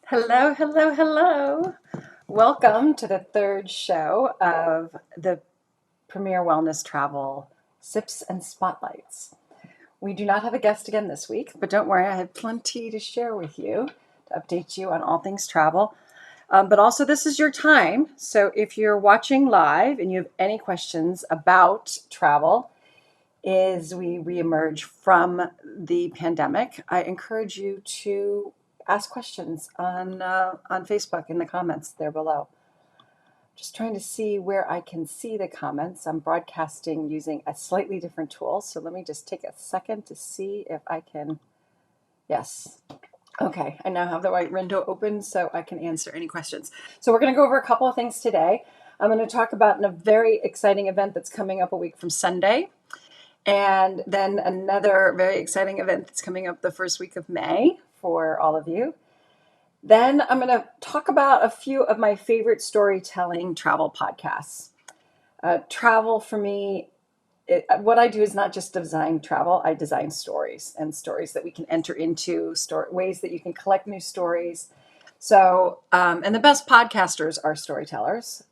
Hello, hello, hello. Welcome to the third show of the Premier Wellness Travel Sips and Spotlights. We do not have a guest again this week, but don't worry, I have plenty to share with you to update you on all things travel. But also, this is your time. So if you're watching live and you have any questions about travel, as we reemerge from the pandemic, I encourage you to ask questions on Facebook in the comments there below. Just trying to see where I can see the comments. I'm broadcasting using a slightly different tool, so let me just take a second to see if I can. Yes. Okay, I now have the right window open so I can answer any questions. So we're going to go over a couple of things today. I'm going to talk about a very exciting event that's coming up a week from Sunday. And then another very exciting event that's coming up the first week of May for all of you. Then I'm going to talk about a few of my favorite storytelling travel podcasts. Travel for me, what I do is not just design travel, I design stories and stories that we can enter into, ways that you can collect new stories. So, and the best podcasters are storytellers.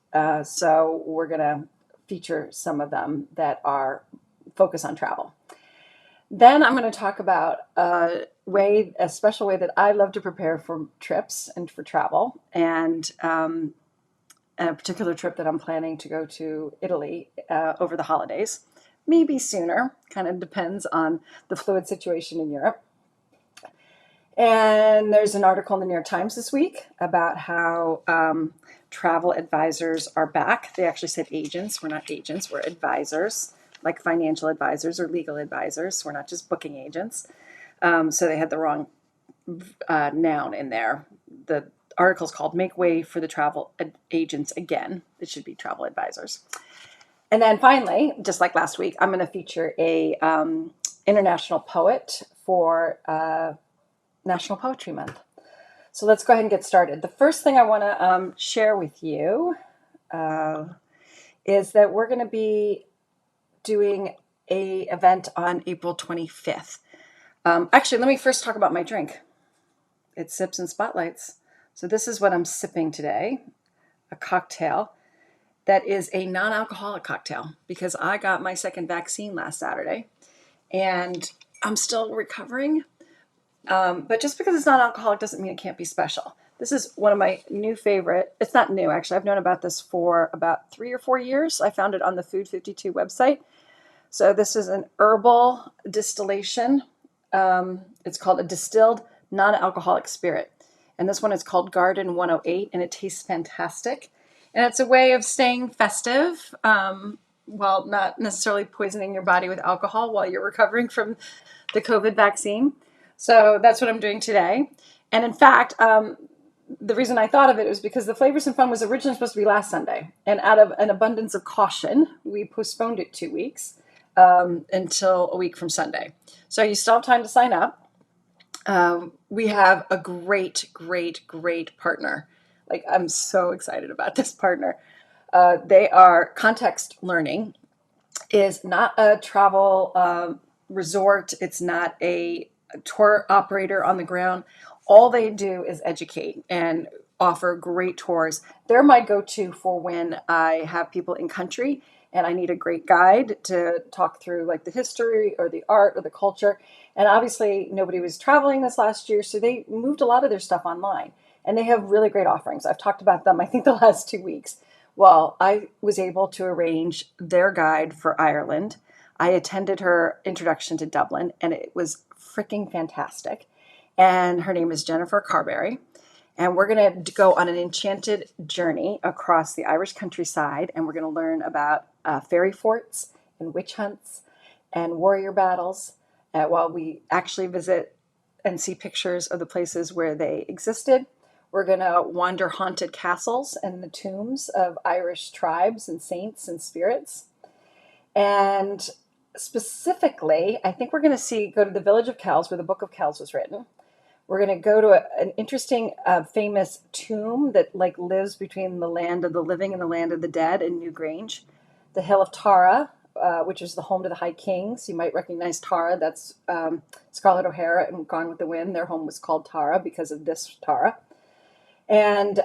So we're going to feature some of them that are focus on travel. Then I'm going to talk about a special way that I love to prepare for trips and for travel, and a particular trip that I'm planning to go to Italy over the holidays, maybe sooner, kind of depends on the fluid situation in Europe. And there's an article in the New York Times this week about how travel advisors are back. They actually said agents. We're not agents, we're advisors, like financial advisors or legal advisors. We're not just booking agents. So they had the wrong noun in there. The article is called Make Way for the Travel Agents Again. It should be travel advisors. And then finally, just like last week, I'm going to feature a international poet for National Poetry Month. So let's go ahead and get started. The first thing I want to share with you is that we're going to be doing a event on April 25th. Actually, let me first talk about my drink. It's Sips and Spotlights. So this is what I'm sipping today, a cocktail that is a non-alcoholic cocktail because I got my second vaccine last Saturday and I'm still recovering. But just because it's not alcoholic doesn't mean it can't be special. This is one of my new favorite. It's not new, actually. I've known about this for about 3 or 4 years. I found it on the Food 52 website. So this is an herbal distillation. It's called a distilled non-alcoholic spirit. And this one is called Garden 108, and it tastes fantastic. And it's a way of staying festive, while not necessarily poisoning your body with alcohol while you're recovering from the COVID vaccine. So that's what I'm doing today. And in fact, the reason I thought of it was because the Flavors and Fun was originally supposed to be last Sunday. And out of an abundance of caution, we postponed it 2 weeks until a week from Sunday. So you still have time to sign up. We have a great, great, great partner. Like, I'm so excited about this partner. They are Context Learning, is not a travel resort. It's not a tour operator on the ground. All they do is educate and offer great tours. They're my go-to for when I have people in country and I need a great guide to talk through like the history or the art or the culture. And obviously nobody was traveling this last year, so they moved a lot of their stuff online. And they have really great offerings. I've talked about them, I think, the last 2 weeks. Well, I was able to arrange their guide for Ireland. I attended her introduction to Dublin, and it was freaking fantastic. And her name is Jennifer Carberry. And we're going to go on an enchanted journey across the Irish countryside, and we're going to learn about fairy forts and witch hunts and warrior battles while we actually visit and see pictures of the places where they existed. We're going to wander haunted castles and the tombs of Irish tribes and saints and spirits. And specifically, I think we're going to go to the village of Kells, where the Book of Kells was written. We're going to go to an interesting, famous tomb that like lives between the land of the living and the land of the dead in Newgrange. The Hill of Tara, which is the home to the High Kings. You might recognize Tara. That's Scarlett O'Hara and Gone with the Wind. Their home was called Tara because of this Tara. And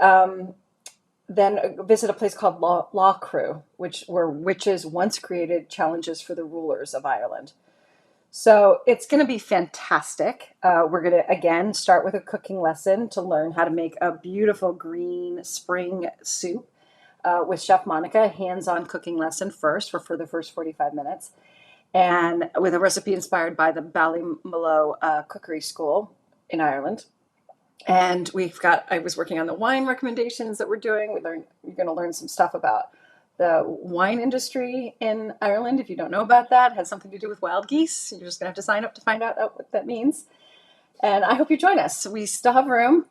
then visit a place called Crew, which where witches once created challenges for the rulers of Ireland. So it's going to be fantastic. We're going to, again, start with a cooking lesson to learn how to make a beautiful green spring soup with Chef Monica, hands-on cooking lesson for the first 45 minutes. And with a recipe inspired by the Ballymaloe Cookery School in Ireland. And I was working on the wine recommendations that we're doing. You're going to learn some stuff about the wine industry in Ireland. If you don't know about that, it has something to do with wild geese. You're just going to have to sign up to find out what that means. And I hope you join us. We still have room.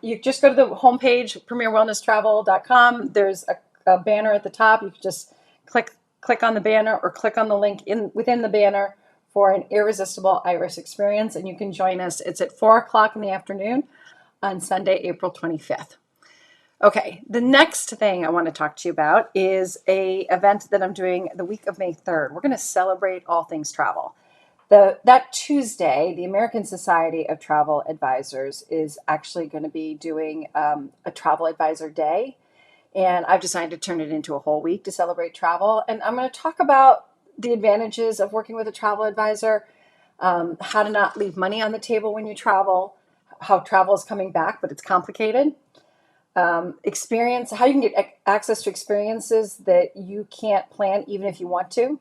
You just go to the homepage, premierwellnesstravel.com. There's a banner at the top. You can just click on the banner or click on the link within the banner for an irresistible Irish experience. And you can join us. It's at 4:00 in the afternoon on Sunday, April 25th. Okay, the next thing I want to talk to you about is a event that I'm doing the week of May 3rd. We're going to celebrate all things travel. That Tuesday, the American Society of Travel Advisors is actually going to be doing a travel advisor day. And I've decided to turn it into a whole week to celebrate travel. And I'm going to talk about the advantages of working with a travel advisor, how to not leave money on the table when you travel, how travel is coming back, but it's complicated. Experience, how you can get access to experiences that you can't plan even if you want to.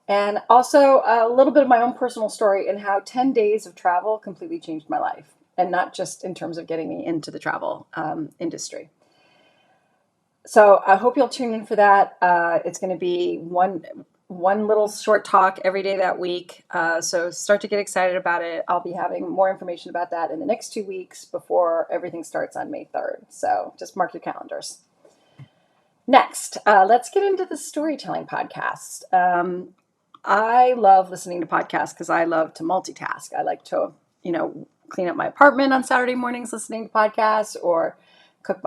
And also a little bit of my own personal story and how 10 days of travel completely changed my life. And not just in terms of getting me into the travel industry. So I hope you'll tune in for that. It's going to be one little short talk every day that week. So start to get excited about it. I'll be having more information about that in the next 2 weeks before everything starts on May 3rd. So just mark your calendars. Next, let's get into the storytelling podcast. I love listening to podcasts because I love to multitask. I like to, clean up my apartment on Saturday mornings listening to podcasts, or cook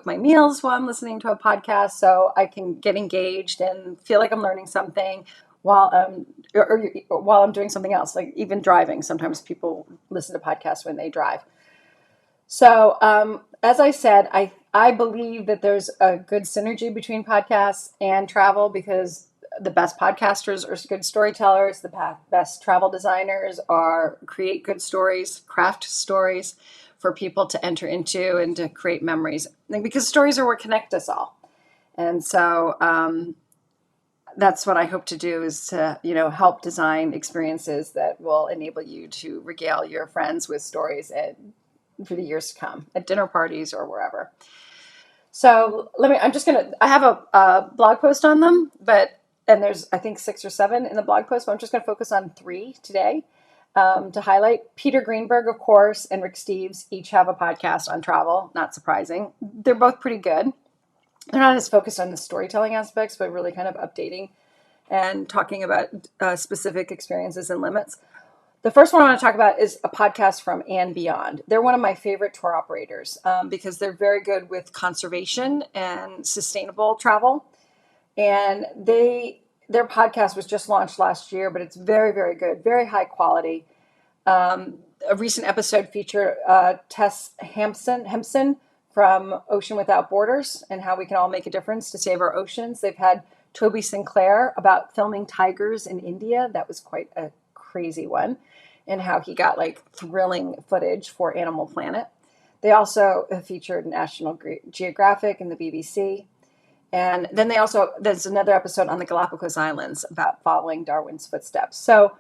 my meals while I'm listening to a podcast, so I can get engaged and feel like I'm learning something while I'm doing something else, like even driving. Sometimes people listen to podcasts when they drive. So as I said, I believe that there's a good synergy between podcasts and travel, because the best podcasters are good storytellers. The best travel designers create good stories, craft stories for people to enter into and to create memories. Because stories are what connect us all. And so that's what I hope to do, is to, help design experiences that will enable you to regale your friends with stories for the years to come at dinner parties or wherever. So I have a blog post on them, and there's, I think, 6 or 7 in the blog post, but I'm just going to focus on 3 today to highlight. Peter Greenberg, of course, and Rick Steves each have a podcast on travel. Not surprising. They're both pretty good. They're not as focused on the storytelling aspects, but really kind of updating and talking about specific experiences and limits. The first one I want to talk about is a podcast from And Beyond. They're one of my favorite tour operators because they're very good with conservation and sustainable travel. And their podcast was just launched last year, but it's very, very good, very high quality. A recent episode featured Tess Hempson from Ocean Without Borders, and how we can all make a difference to save our oceans. They've had Toby Sinclair about filming tigers in India. That was quite a crazy one, and how he got thrilling footage for Animal Planet. They also featured National Geographic and the BBC. And then there's another episode on the Galapagos Islands about following Darwin's footsteps. So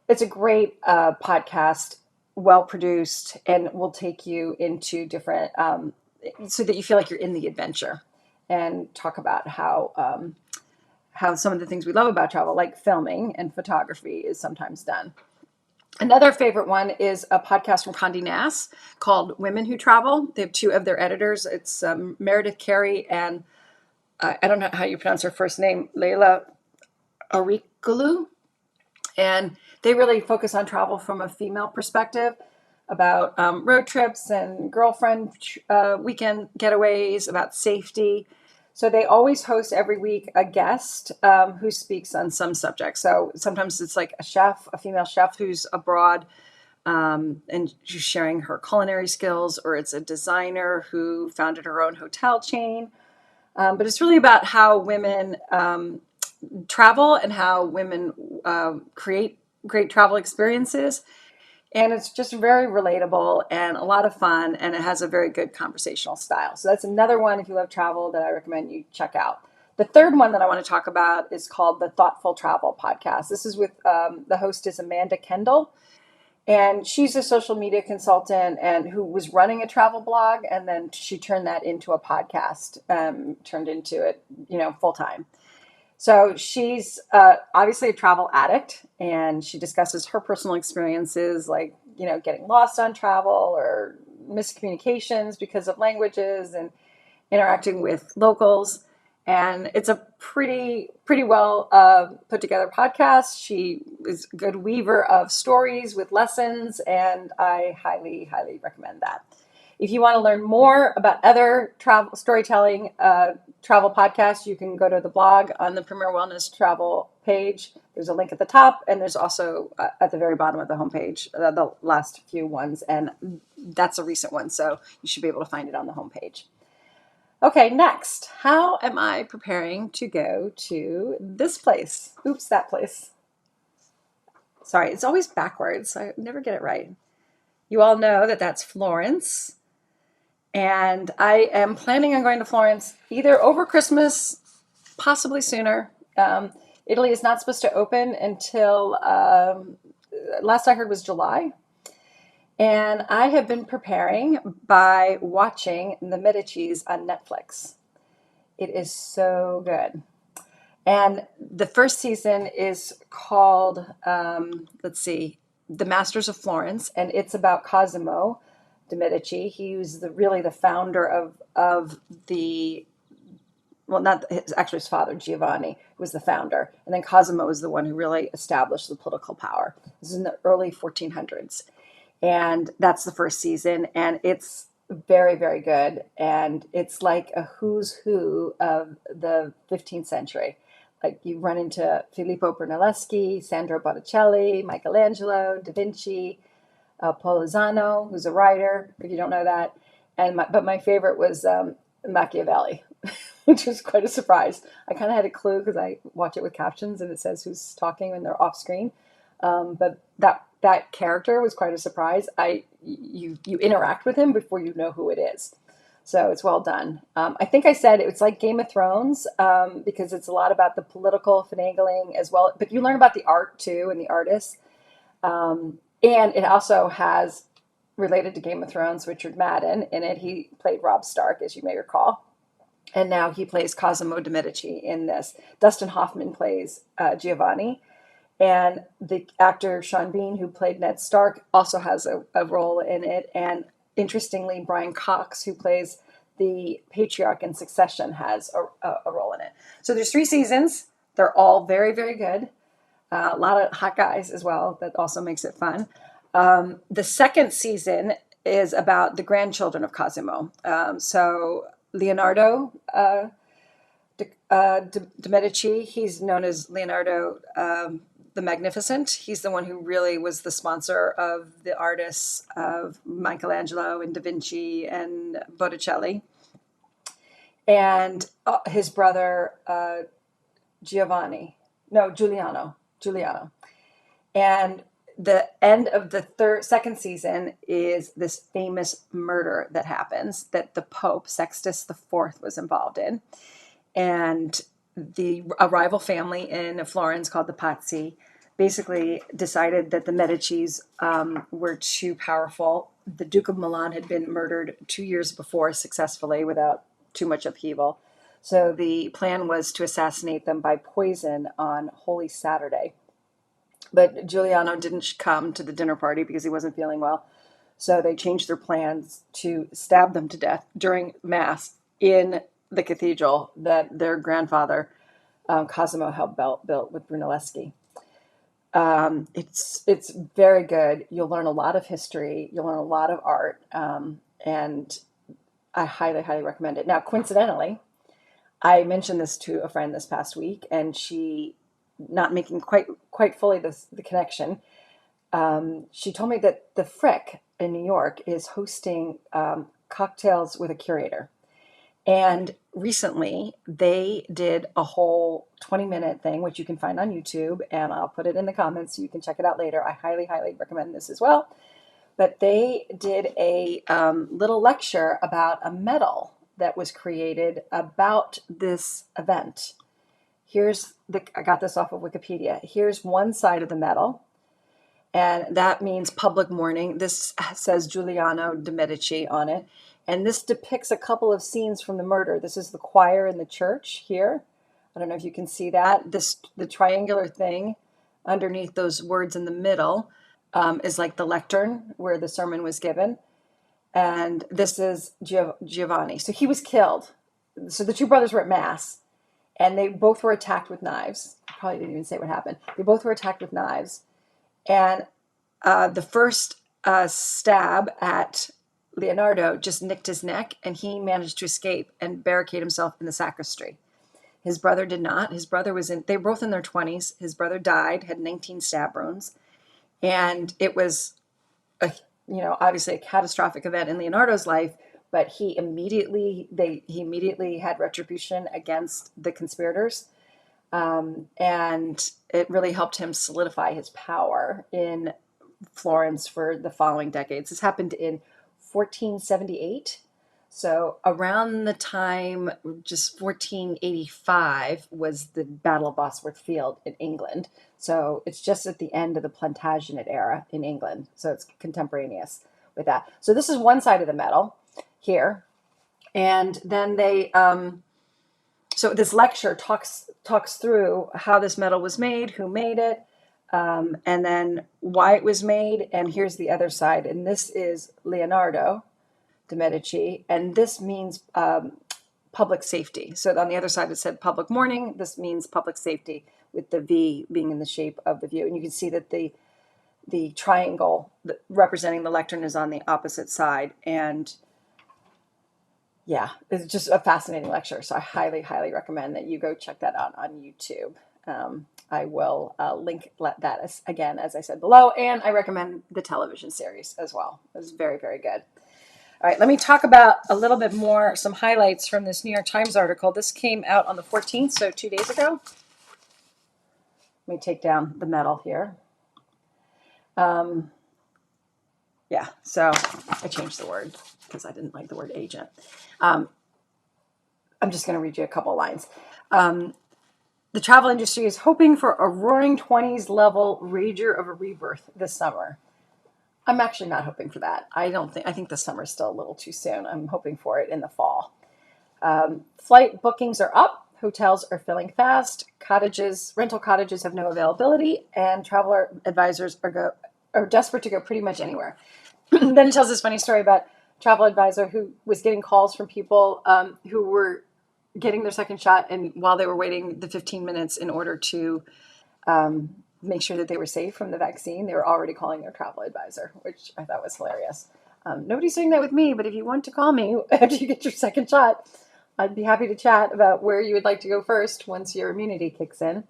it's a great podcast, well produced, and will take you into different, so that you feel like you're in the adventure, and talk about how some of the things we love about travel, like filming and photography, is sometimes done. Another favorite one is a podcast from Condé Nast called Women Who Travel. They have 2 of their editors. It's Meredith Carey and I don't know how you pronounce her first name, Leila Arikulu. And they really focus on travel from a female perspective, about road trips and girlfriend weekend getaways, about safety. So they always host every week a guest who speaks on some subject. So sometimes it's like a chef, a female chef who's abroad, and she's sharing her culinary skills, or it's a designer who founded her own hotel chain. But it's really about how women travel and how women create great travel experiences. And it's just very relatable and a lot of fun, and it has a very good conversational style. So that's another one, if you love travel, that I recommend you check out. The third one that I want to talk about is called the Thoughtful Travel Podcast. This is with the host is Amanda Kendall, and she's a social media consultant and who was running a travel blog, and then she turned that into a podcast, turned into it, full time. So she's obviously a travel addict, and she discusses her personal experiences, like, getting lost on travel or miscommunications because of languages and interacting with locals. And it's a pretty well put together podcast. She is a good weaver of stories with lessons, and I highly recommend that. If you want to learn more about other travel storytelling travel podcasts, you can go to the blog on the Premier Wellness Travel page. There's a link at the top, and there's also at the very bottom of the homepage, the last few ones, and that's a recent one, so you should be able to find it on the homepage. Okay, next, how am I preparing to go to this place? Oops, that place. Sorry, it's always backwards. I never get it right. You all know that that's Florence. And I am planning on going to Florence either over Christmas, possibly sooner. Italy is not supposed to open until, last I heard was July. And I have been preparing by watching the Medicis on Netflix. It is so good. And the first season is called, The Masters of Florence, and it's about Cosimo de' Medici. He was really the founder of the, well, not his, actually his father, Giovanni, was the founder. And then Cosimo was the one who really established the political power. This is in the early 1400s. And that's the first season. And it's very good. And it's like a who's who of the 15th century. Like you run into Filippo Brunelleschi, Sandro Botticelli, Michelangelo, Da Vinci, Polizano, who's a writer, if you don't know that. But my favorite was Machiavelli, which was quite a surprise. I kind of had a clue because I watch it with captions and it says who's talking when they're off screen. But that character was quite a surprise. You interact with him before you know who it is. So it's well done. I think I said it's like Game of Thrones because it's a lot about the political finagling as well. But you learn about the art too and the artists. And it also has, related to Game of Thrones, Richard Madden in it. He played Robb Stark, as you may recall. And now he plays Cosimo de' Medici in this. Dustin Hoffman plays Giovanni. And the actor Sean Bean, who played Ned Stark, also has a role in it. And interestingly, Brian Cox, who plays the patriarch in Succession, has a role in it. So there's 3 seasons. They're all very good. A lot of hot guys as well. That also makes it fun. The second season is about the grandchildren of Cosimo. So Leonardo de' Medici, he's known as Leonardo the Magnificent. He's the one who really was the sponsor of the artists of Michelangelo and Da Vinci and Botticelli. And his brother Giuliano. And the end of the second season is this famous murder that happens that the Pope, Sextus IV, was involved in. And a rival family in Florence called the Pazzi basically decided that the Medicis were too powerful. The Duke of Milan had been murdered 2 years before successfully without too much upheaval. So the plan was to assassinate them by poison on Holy Saturday. But Giuliano didn't come to the dinner party because he wasn't feeling well. So they changed their plans to stab them to death during Mass in the cathedral that their grandfather, Cosimo, helped built with Brunelleschi. It's very good. You'll learn a lot of history. You'll learn a lot of art. And I highly recommend it. Now, coincidentally, I mentioned this to a friend this past week, and she, not making quite fully the connection, she told me that the Frick in New York is hosting cocktails with a curator. And recently they did a whole 20-minute thing, which you can find on YouTube, and I'll put it in the comments so you can check it out later. I highly, highly recommend this as well. But they did a little lecture about a medal that was created about this event. I got this off of Wikipedia. Here's one side of the medal, and that means public mourning. This says Giuliano de' Medici on it. And this depicts a couple of scenes from the murder. This is the choir in the church here. I don't know if you can see that. The triangular thing underneath those words in the middle is like the lectern where the sermon was given. And this is Giovanni. So he was killed. So the two brothers were at Mass, and they both were attacked with knives. I probably didn't even say what happened. They both were attacked with knives. And the first stab at Leonardo just nicked his neck, and he managed to escape and barricade himself in the sacristy. His brother did not. His brother they were both in their 20s. His brother died, had 19 stab wounds. And it was, obviously a catastrophic event in Leonardo's life, but he immediately had retribution against the conspirators. And it really helped him solidify his power in Florence for the following decades. This happened in 1478. So around the time, just 1485 was the Battle of Bosworth Field in England. So it's just at the end of the Plantagenet era in England. So it's contemporaneous with that. So this is one side of the medal here. And then so this lecture talks through how this medal was made, who made it, and then why it was made. And here's the other side. And this is Leonardo de' Medici. And this means public safety. So on the other side, it said public mourning. This means public safety, with the V being in the shape of the view. And you can see that the triangle representing the lectern is on the opposite side. And yeah, it's just a fascinating lecture. So I highly, highly recommend that you go check that out on YouTube. I will link that again, as I said below. And I recommend the television series as well. It's very, very good. All right, let me talk about a little bit more, some highlights from this New York Times article. This came out on the 14th, so 2 days ago. Let me take down the medal here. Yeah, so I changed the word because I didn't like the word agent. I'm just going to read you a couple lines. The travel industry is hoping for a roaring 20s level rager of a rebirth this summer. I'm actually not hoping for that. I think the summer is still a little too soon. I'm hoping for it in the fall. Flight bookings are up. Hotels are filling fast. Rental cottages have no availability, and traveler advisors are desperate to go pretty much anywhere. Then it tells this funny story about a travel advisor who was getting calls from people who were getting their second shot, and while they were waiting the 15 minutes in order to make sure that they were safe from the vaccine, they were already calling their travel advisor, which I thought was hilarious. Nobody's doing that with me, but if you want to call me after you get your second shot, I'd be happy to chat about where you would like to go first once your immunity kicks in.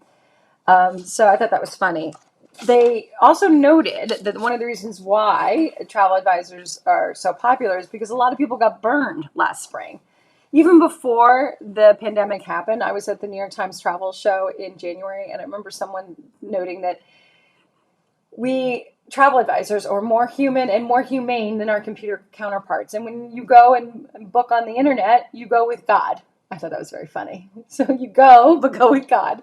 So I thought that was funny. They also noted that one of the reasons why travel advisors are so popular is because a lot of people got burned last spring. Even before the pandemic happened, I was at the New York Times travel show in January, and I remember someone noting that we travel advisors are more human and more humane than our computer counterparts. And when you go and book on the internet, you go with God. I thought that was very funny. So you go, but go with God.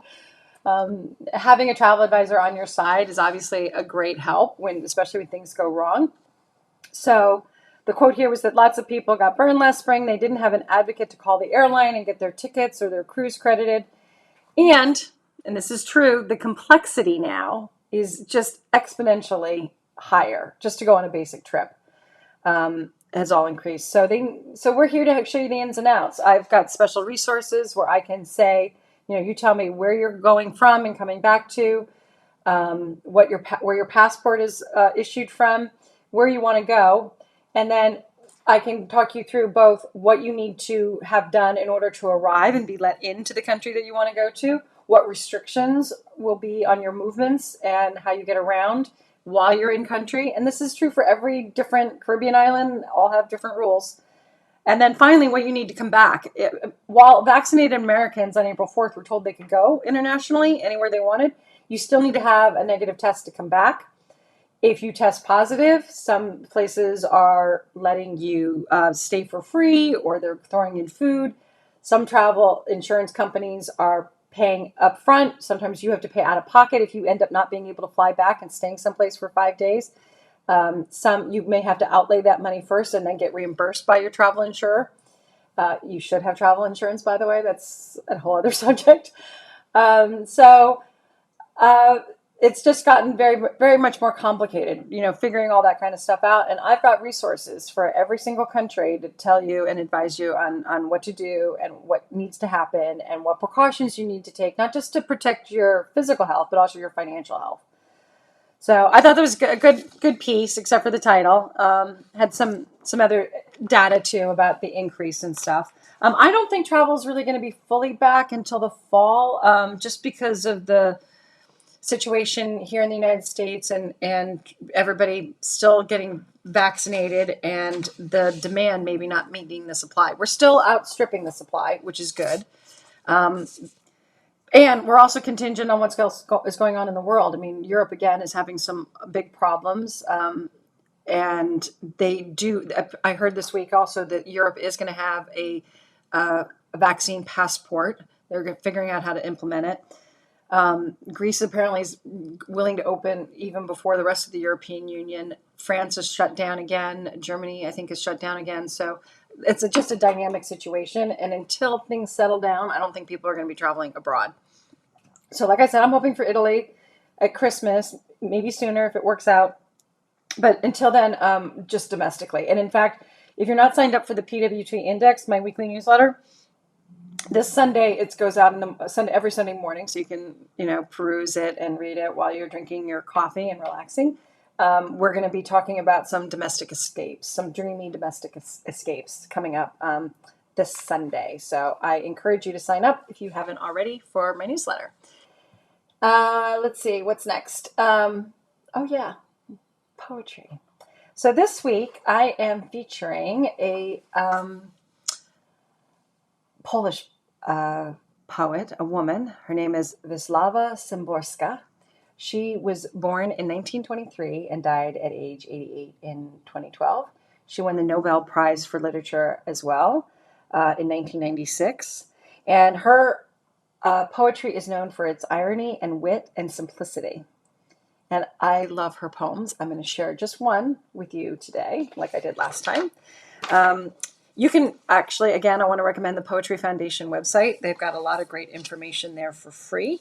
Having a travel advisor on your side is obviously a great help, especially when things go wrong. So the quote here was that lots of people got burned last spring. They didn't have an advocate to call the airline and get their tickets or their cruise credited. And this is true, the complexity now is just exponentially higher just to go on a basic trip. Has all increased. So we're here to show you the ins and outs. I've got special resources where I can say, you tell me where you're going from and coming back to, where your passport is issued from, where you want to go, and then I can talk you through both what you need to have done in order to arrive and be let into the country that you want to go to, what restrictions will be on your movements and how you get around, while you're in country. And this is true for every different Caribbean island, all have different rules. And then finally, what you need to come back. While vaccinated Americans on April 4th were told they could go internationally anywhere they wanted, you still need to have a negative test to come back. If you test positive, some places are letting you stay for free, or they're throwing in food. Some travel insurance companies are paying up front. Sometimes you have to pay out of pocket if you end up not being able to fly back and staying someplace for 5 days. Some you may have to outlay that money first and then get reimbursed by your travel insurer. You should have travel insurance, by the way. That's a whole other subject. So it's just gotten very, very much more complicated, figuring all that kind of stuff out. And I've got resources for every single country to tell you and advise you on what to do and what needs to happen and what precautions you need to take, not just to protect your physical health, but also your financial health. So I thought that was a good piece, except for the title. Had some other data too about the increase and stuff. I don't think travel is really going to be fully back until the fall, just because of the situation here in the United States and everybody still getting vaccinated and the demand maybe not meeting the supply. We're still outstripping the supply, which is good. And we're also contingent on what else is going on in the world. I mean, Europe, again, is having some big problems. And I heard this week also that Europe is going to have a vaccine passport. They're figuring out how to implement it. Greece apparently is willing to open even before the rest of the European Union. France is shut down again. Germany, I think, is shut down again. So it's just a dynamic situation. And until things settle down, I don't think people are going to be traveling abroad. So like I said, I'm hoping for Italy at Christmas, maybe sooner if it works out. But until then, just domestically. And in fact, if you're not signed up for the PWT Index, my weekly newsletter, this Sunday it goes out every Sunday morning, so you can peruse it and read it while you're drinking your coffee and relaxing. We're going to be talking about some domestic escapes, some dreamy domestic escapes coming up this Sunday. So I encourage you to sign up if you haven't already for my newsletter. Let's see what's next. Oh yeah, poetry. So this week I am featuring a Polish poet, a woman. Her name is Wisława Szymborska. She was born in 1923 and died at age 88 in 2012. She won the Nobel Prize for Literature as well in 1996. And her poetry is known for its irony and wit and simplicity. And I love her poems. I'm going to share just one with you today, like I did last time. You can actually, again, I want to recommend the Poetry Foundation website. They've got a lot of great information there for free.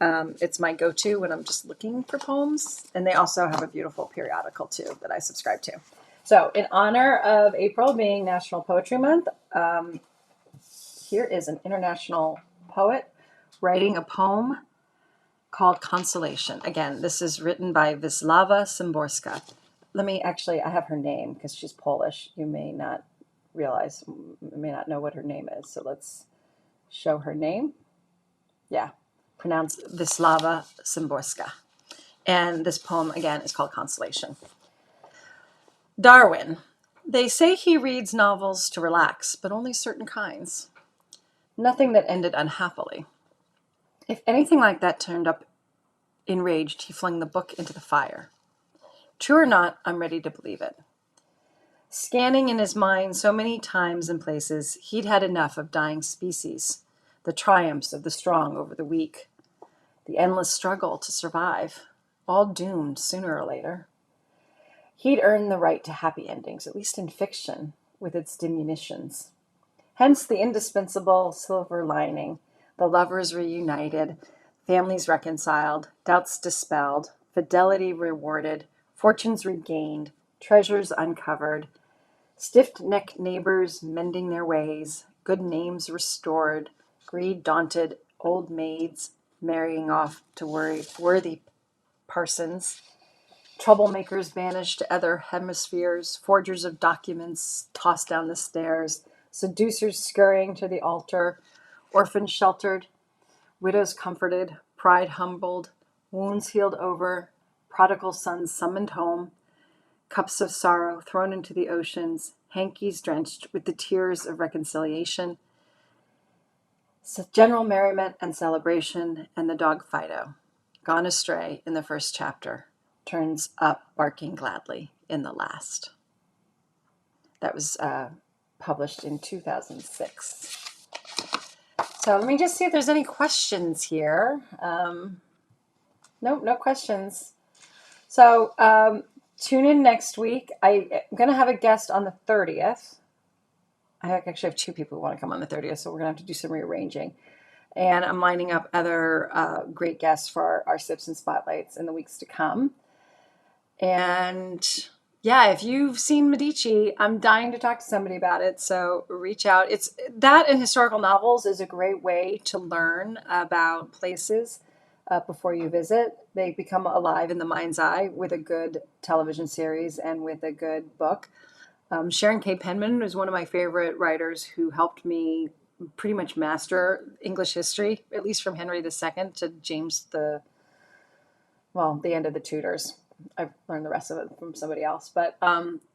It's my go-to when I'm just looking for poems. And they also have a beautiful periodical, too, that I subscribe to. So in honor of April being National Poetry Month, here is an international poet writing a poem called Consolation. Again, this is written by Wisława Szymborska. I have her name because she's Polish. You may not know what her name is. So let's show her name. Yeah, pronounced Wisława Szymborska. And this poem, again, is called Consolation. Darwin. They say he reads novels to relax, but only certain kinds. Nothing that ended unhappily. If anything like that turned up enraged, he flung the book into the fire. True or not, I'm ready to believe it. Scanning in his mind so many times and places, he'd had enough of dying species, the triumphs of the strong over the weak, the endless struggle to survive, all doomed sooner or later. He'd earned the right to happy endings, at least in fiction, with its diminutions. Hence the indispensable silver lining, the lovers reunited, families reconciled, doubts dispelled, fidelity rewarded, fortunes regained, treasures uncovered, stiff-necked neighbors mending their ways, good names restored, greed daunted, old maids marrying off to worthy parsons, troublemakers banished to other hemispheres, forgers of documents tossed down the stairs, seducers scurrying to the altar, orphans sheltered, widows comforted, pride humbled, wounds healed over, prodigal sons summoned home, cups of sorrow thrown into the oceans, hankies drenched with the tears of reconciliation, general merriment and celebration, and the dog Fido, gone astray in the first chapter, turns up barking gladly in the last. That was published in 2006. So let me just see if there's any questions here. Nope, no questions. So tune in next week. I'm going to have a guest on the 30th. I actually have two people who want to come on the 30th, so we're going to have to do some rearranging. And I'm lining up other great guests for our Sips and Spotlights in the weeks to come. And yeah, if you've seen Medici, I'm dying to talk to somebody about it. So reach out. It's that, and historical novels is a great way to learn about places before you visit. They become alive in the mind's eye with a good television series and with a good book. Sharon K. Penman is one of my favorite writers who helped me pretty much master English history, at least from Henry II to James the end of the Tudors. I've learned the rest of it from somebody else. But and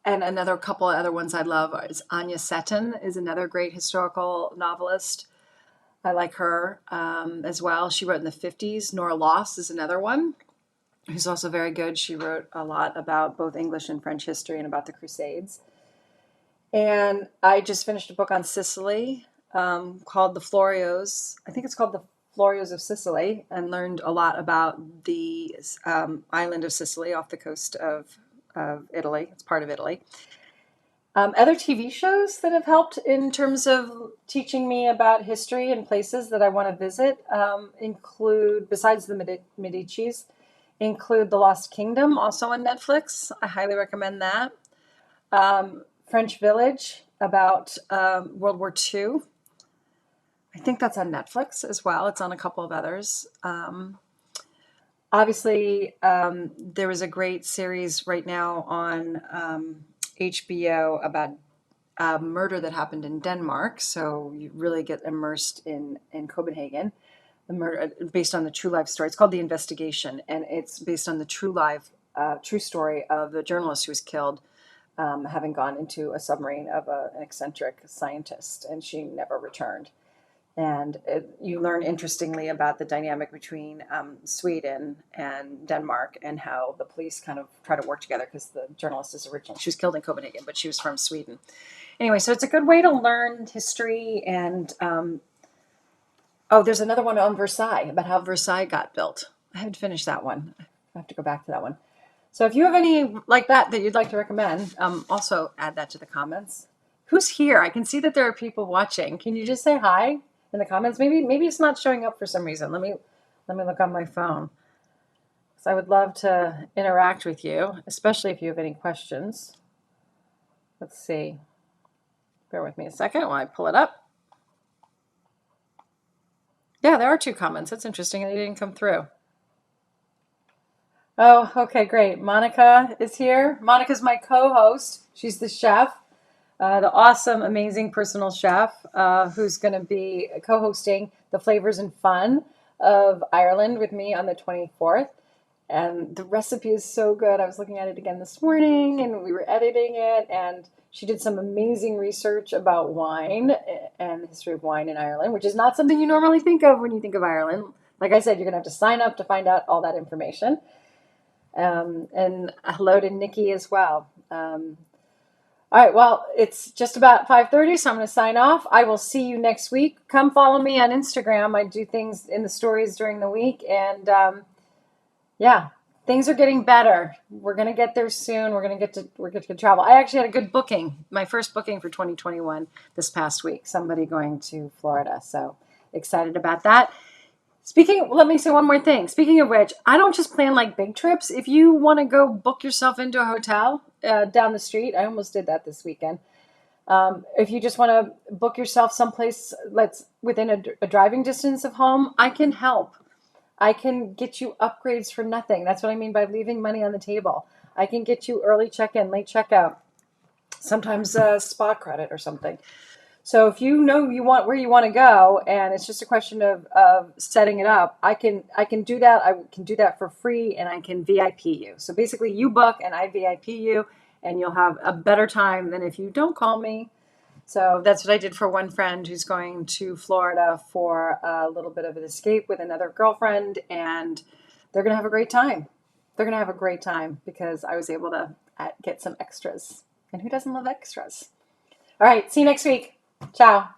another couple of other ones I love is Anya Seton is another great historical novelist. I like her as well. She wrote in the 50s. Nora Loss is another one who's also very good. She wrote a lot about both English and French history and about the Crusades. And I just finished a book on Sicily called The Florios. I think it's called The Florios of Sicily, and learned a lot about the island of Sicily off the coast of Italy. It's part of Italy. Other TV shows that have helped in terms of teaching me about history and places that I want to visit include, besides the Medicis, include The Lost Kingdom, also on Netflix. I highly recommend that. French Village, about World War II. I think that's on Netflix as well. It's on a couple of others. Obviously, there is a great series right now on HBO about a murder that happened in Denmark. So you really get immersed in Copenhagen. The murder based on the true life story. It's called The Investigation, and it's based on the true story of the journalist who was killed, having gone into a submarine of an eccentric scientist, and she never returned. And you learn interestingly about the dynamic between Sweden and Denmark and how the police kind of try to work together because the journalist is originally, she was killed in Copenhagen, but she was from Sweden. Anyway, so it's a good way to learn history. And there's another one on Versailles, about how Versailles got built. I haven't finished that one. I have to go back to that one. So if you have any like that you'd like to recommend, also add that to the comments. Who's here? I can see that there are people watching. Can you just say hi in the comments? Maybe it's not showing up for some reason. Let me look on my phone. So I would love to interact with you, especially if you have any questions. Let's see. Bear with me a second while I pull it up. Yeah, there are 2 comments. That's interesting. They didn't come through. Oh, okay, great. Monica is here. Monica's my co-host. She's the chef, the awesome, amazing personal chef who's going to be co-hosting the Flavors and Fun of Ireland with me on the 24th. And the recipe is so good. I was looking at it again this morning, and we were editing it, and she did some amazing research about wine and the history of wine in Ireland, which is not something you normally think of when you think of Ireland. Like I said, you're going to have to sign up to find out all that information. And hello to Nikki as well. All right, well, it's just about 5:30, so I'm going to sign off. I will see you next week. Come follow me on Instagram. I do things in the stories during the week, and yeah, things are getting better. We're going to get there soon. We're going to get to travel. I actually had a good booking, my first booking for 2021 this past week. Somebody going to Florida, so excited about that. Let me say one more thing. Speaking of which, I don't just plan like big trips. If you want to go book yourself into a hotel down the street, I almost did that this weekend. If you just want to book yourself someplace that's within a driving distance of home, I can help. I can get you upgrades for nothing. That's what I mean by leaving money on the table. I can get you early check-in, late checkout, sometimes spa credit or something. So if you know you want where you want to go, and it's just a question of setting it up, I can do that. I can do that for free, and I can VIP you. So basically, you book and I VIP you, and you'll have a better time than if you don't call me. So that's what I did for one friend who's going to Florida for a little bit of an escape with another girlfriend, and they're going to have a great time. They're going to have a great time because I was able to get some extras. And who doesn't love extras? All right, see you next week. Ciao.